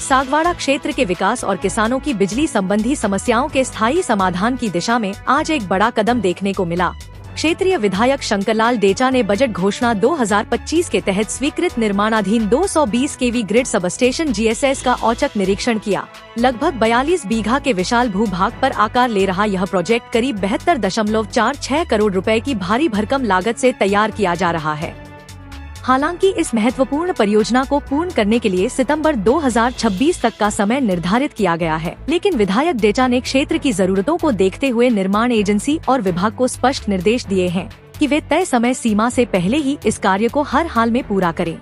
सागवाड़ा क्षेत्र के विकास और किसानों की बिजली संबंधी समस्याओं के स्थायी समाधान की दिशा में आज एक बड़ा कदम देखने को मिला। क्षेत्रीय विधायक शंकरलाल डेचा ने बजट घोषणा 2025 के तहत स्वीकृत निर्माणाधीन 220 केवी ग्रिड सबस्टेशन जीएसएस का औचक निरीक्षण किया। लगभग 42 बीघा के विशाल भूभाग पर आकार ले रहा यह प्रोजेक्ट करीब 72.46 करोड़ रुपए की भारी भरकम लागत से तैयार किया जा रहा है। हालांकि इस महत्वपूर्ण परियोजना को पूर्ण करने के लिए सितंबर 2026 तक का समय निर्धारित किया गया है, लेकिन विधायक डेचा ने क्षेत्र की जरूरतों को देखते हुए निर्माण एजेंसी और विभाग को स्पष्ट निर्देश दिए हैं कि वे तय समय सीमा से पहले ही इस कार्य को हर हाल में पूरा करें।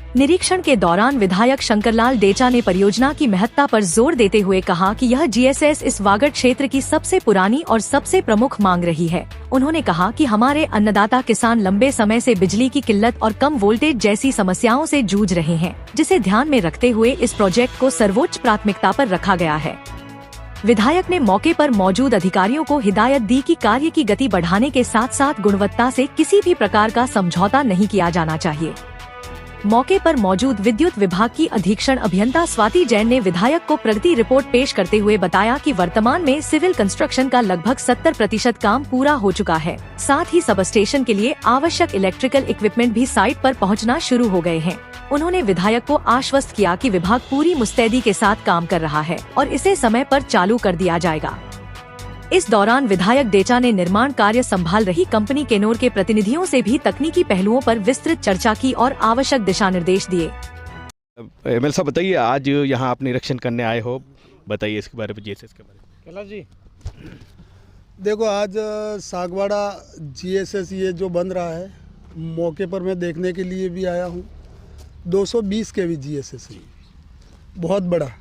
निरीक्षण के दौरान विधायक शंकरलाल डेचा ने परियोजना की महत्ता पर जोर देते हुए कहा कि यह जीएसएस इस वागड़ क्षेत्र की सबसे पुरानी और सबसे प्रमुख मांग रही है। उन्होंने कहा कि हमारे अन्नदाता किसान लंबे समय से बिजली की किल्लत और कम वोल्टेज जैसी समस्याओं से जूझ रहे हैं, जिसे ध्यान में रखते हुए इस प्रोजेक्ट को सर्वोच्च प्राथमिकता पर रखा गया है। विधायक ने मौके पर मौजूद अधिकारियों को हिदायत दी कि कार्य की गति बढ़ाने के साथ साथ गुणवत्ता से किसी भी प्रकार का समझौता नहीं किया जाना चाहिए। मौके पर मौजूद विद्युत विभाग की अधीक्षण अभियंता स्वाति जैन ने विधायक को प्रगति रिपोर्ट पेश करते हुए बताया कि वर्तमान में सिविल कंस्ट्रक्शन का लगभग 70% काम पूरा हो चुका है। साथ ही सब स्टेशन के लिए आवश्यक इलेक्ट्रिकल इक्विपमेंट भी साइट पर पहुंचना शुरू हो गए हैं। उन्होंने विधायक को आश्वस्त किया कि विभाग पूरी मुस्तैदी के साथ काम कर रहा है और इसे समय पर चालू कर दिया जाएगा। इस दौरान विधायक डेचा ने निर्माण कार्य संभाल रही कंपनी केनोर के प्रतिनिधियों से भी तकनीकी पहलुओं पर विस्तृत चर्चा की और आवश्यक दिशा निर्देश दिए। एमएल साहब बताइए, आज यहाँ आप निरीक्षण करने आए हो, बताइए इसके बारे में, जीएसएस के बारे में। कैलाश जी, देखो आज सागवाड़ा जीएसएस ये जो बन रहा है, मौके पर मैं देखने के लिए भी आया हूँ। 220 केवी जीएसएस है, बहुत बड़ा,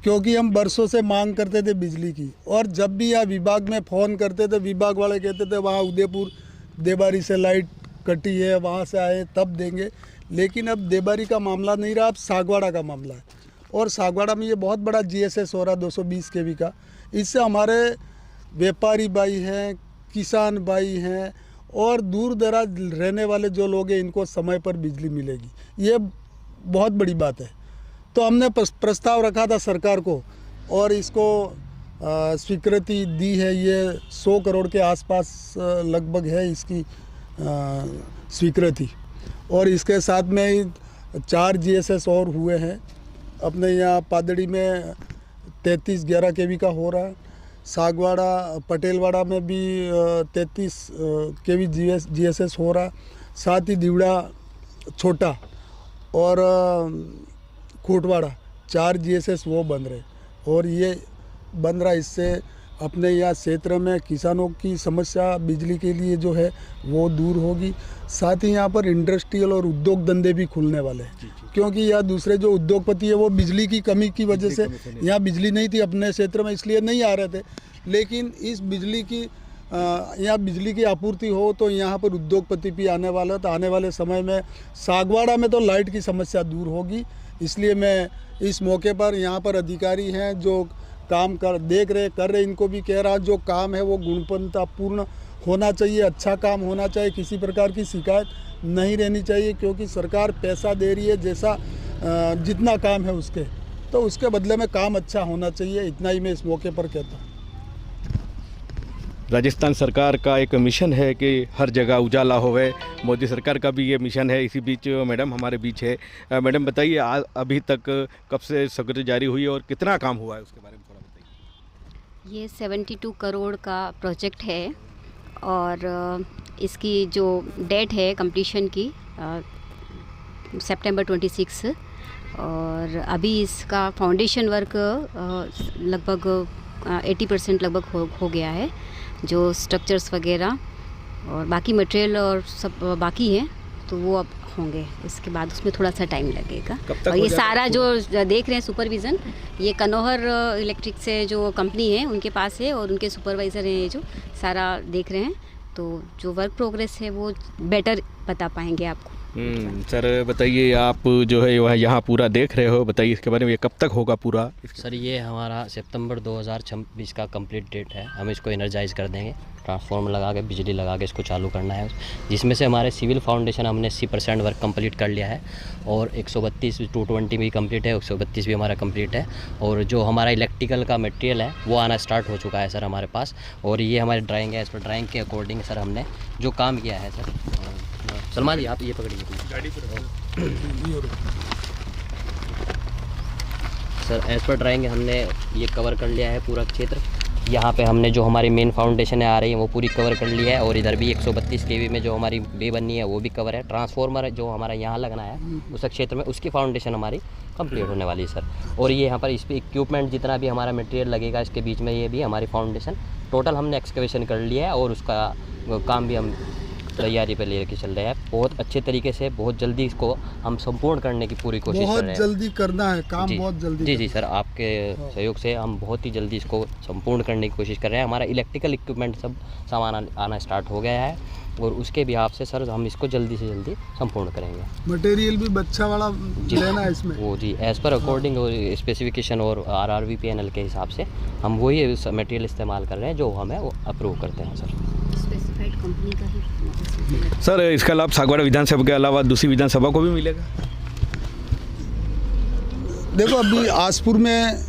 क्योंकि हम बरसों से मांग करते थे बिजली की, और जब भी यहाँ विभाग में फ़ोन करते थे विभाग वाले कहते थे वहाँ उदयपुर देबारी से लाइट कटी है, वहाँ से आए तब देंगे। लेकिन अब देबारी का मामला नहीं रहा, अब सागवाड़ा का मामला है, और सागवाड़ा में ये बहुत बड़ा जीएसएस हो रहा 220 केवी का। इससे हमारे व्यापारी भाई हैं, किसान भाई हैं और दूर दराज रहने वाले जो लोग हैं, इनको समय पर बिजली मिलेगी, ये बहुत बड़ी बात है। तो हमने प्रस्ताव रखा था सरकार को और इसको स्वीकृति दी है। ये 100 करोड़ के आसपास लगभग है इसकी स्वीकृति, और इसके साथ में 4 जीएसएस और हुए हैं। अपने यहाँ पादड़ी में 33-11 केवी का हो रहा है, सागवाड़ा पटेलवाड़ा में भी 33 केवी जीएसएस हो रहा है, साथ ही दीवड़ा छोटा और कोटवाड़ा 4 जीएसएस वो बन रहे, और ये बन रहा। इससे अपने यहाँ क्षेत्र में किसानों की समस्या बिजली के लिए जो है वो दूर होगी। साथ ही यहाँ पर इंडस्ट्रियल और उद्योग धंधे भी खुलने वाले हैं, क्योंकि यहाँ दूसरे जो उद्योगपति है वो बिजली की कमी की वजह से, यहाँ बिजली नहीं थी अपने क्षेत्र में, इसलिए नहीं आ रहे थे। लेकिन इस बिजली की यहाँ बिजली की आपूर्ति हो तो यहाँ पर उद्योगपति भी आने वाला, तो आने वाले समय में सागवाड़ा में तो लाइट की समस्या दूर होगी। इसलिए मैं इस मौके पर यहाँ पर अधिकारी हैं जो काम कर रहे, इनको भी कह रहा, जो काम है वो गुणवत्तापूर्ण होना चाहिए, अच्छा काम होना चाहिए, किसी प्रकार की शिकायत नहीं रहनी चाहिए, क्योंकि सरकार पैसा दे रही है जैसा जितना काम है उसके, तो उसके बदले में काम अच्छा होना चाहिए। इतना ही मैं इस मौके पर कहता हूँ। राजस्थान सरकार का एक मिशन है कि हर जगह उजाला होवे, मोदी सरकार का भी ये मिशन है। इसी बीच मैडम हमारे बीच है। मैडम बताइए, अभी तक कब से स्वीकृति जारी हुई और कितना काम हुआ है, उसके बारे में थोड़ा बताइए। ये 72 करोड़ का प्रोजेक्ट है, और इसकी जो डेट है कंप्लीशन की सितंबर 26, और अभी इसका फाउंडेशन वर्क लगभग 80% लगभग हो गया है। जो स्ट्रक्चर्स वगैरह और बाकी मटेरियल और सब बाकी हैं, तो वो अब होंगे। इसके बाद उसमें थोड़ा सा टाइम लगेगा। और ये सारा जो देख रहे हैं सुपरविज़न, ये कनौहर इलेक्ट्रिक से जो कंपनी है उनके पास है, और उनके सुपरवाइज़र हैं ये जो सारा देख रहे हैं। तो जो वर्क प्रोग्रेस है वो बेटर बता पाएंगे आपको। सर बताइए, आप जो है वह यहाँ पूरा देख रहे हो, बताइए इसके बारे में, ये कब तक होगा पूरा? सर ये हमारा सितंबर 2026 का कंप्लीट डेट है। हम इसको एनर्जाइज कर देंगे, ट्रांसफार्मर लगा के बिजली लगा के इसको चालू करना है, जिसमें से हमारे सिविल फाउंडेशन हमने 80% वर्क कंप्लीट कर लिया है और 132 220 भी कंप्लीट है, 132 भी हमारा कंप्लीट है। और जो हमारा इलेक्ट्रिकल का मटेरियल है वो आना स्टार्ट हो चुका है सर हमारे पास। और ये हमारी ड्राइंग है, इस पर ड्राइंग के अकॉर्डिंग सर हमने जो काम किया है सर। सलमान जी आप ये पकड़िए गाड़ी पर। सर एज पर ड्राइंग हमने ये कवर कर लिया है पूरा क्षेत्र। यहाँ पे हमने जो हमारी मेन फाउंडेशन आ रही है वो पूरी कवर कर ली है और इधर भी 132 kV में जो हमारी बे बननी है वो भी कवर है। ट्रांसफार्मर जो हमारा यहाँ लगना है उस क्षेत्र में, उसकी फाउंडेशन हमारी कंप्लीट होने वाली है सर। और ये यहाँ पर इस पर इक्विपमेंट जितना भी हमारा मटेरियल लगेगा इसके बीच में, ये भी हमारी फाउंडेशन टोटल हमने एक्सकवेशन कर लिया है और उसका काम भी हम तैयारी पे लेके चल रहे हैं बहुत अच्छे तरीके से। बहुत जल्दी इसको हम संपूर्ण करने की पूरी कोशिश कर रहे हैं। बहुत जल्दी करना है काम, बहुत जल्दी। जी सर, आपके सहयोग से हम बहुत ही जल्दी इसको संपूर्ण करने की कोशिश कर रहे हैं। हमारा इलेक्ट्रिकल इक्विपमेंट सब सामान आना स्टार्ट हो गया है और उसके बिहाफ से सर हम इसको जल्दी से जल्दी संपूर्ण करेंगे। मटेरियल भी बच्चा वाला लेना है इसमें वो जी एज़ पर अकॉर्डिंग स्पेसिफिकेशन और RRV पैनल के हिसाब से हम वही मटेरियल इस्तेमाल कर रहे हैं जो हमें वो अप्रूव करते हैं सर। स्पेसिफाइड कंपनी का ही सर इसका लाभ सागवाड़ा विधानसभा के अलावा दूसरी विधानसभा को भी मिलेगा? देखो अभी आसपुर में,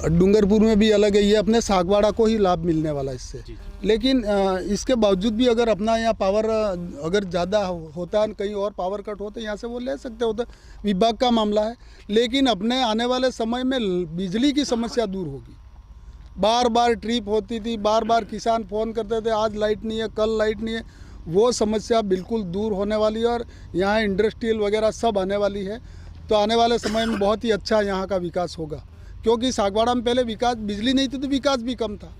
डूंगरपुर में भी अलग है, ये अपने सागवाड़ा को ही लाभ मिलने वाला है इससे। लेकिन इसके बावजूद भी अगर अपना यहाँ पावर अगर ज़्यादा होता है, कहीं और पावर कट होते यहाँ से वो ले सकते होते, विभाग का मामला है। लेकिन अपने आने वाले समय में बिजली की समस्या दूर होगी। बार बार ट्रिप होती थी, बार बार किसान फ़ोन करते थे आज लाइट नहीं है, कल लाइट नहीं है, वो समस्या बिल्कुल दूर होने वाली है और यहाँ इंडस्ट्रियल वगैरह सब आने वाली है। तो आने वाले समय में बहुत ही अच्छा यहाँ का विकास होगा, क्योंकि सागवाड़ा में पहले विकास, बिजली नहीं थी तो विकास भी कम था,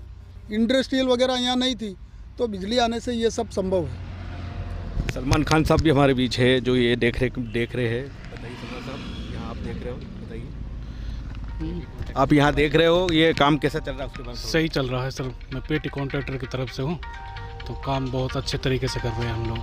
इंडस्ट्रियल वगैरह यहाँ नहीं थी, तो बिजली आने से ये सब संभव है। सलमान खान साहब भी हमारे बीच है जो ये देख रहे हैं। बताइए सलमान साहब, यहाँ आप देख रहे हो, बताइए आप यहाँ देख रहे हो ये काम कैसा चल रहा है उसके बारे में? सही चल रहा है सर, मैं पेटी कॉन्ट्रैक्टर की तरफ से हूँ, तो काम बहुत अच्छे तरीके से कर रहे हैं हम लोग।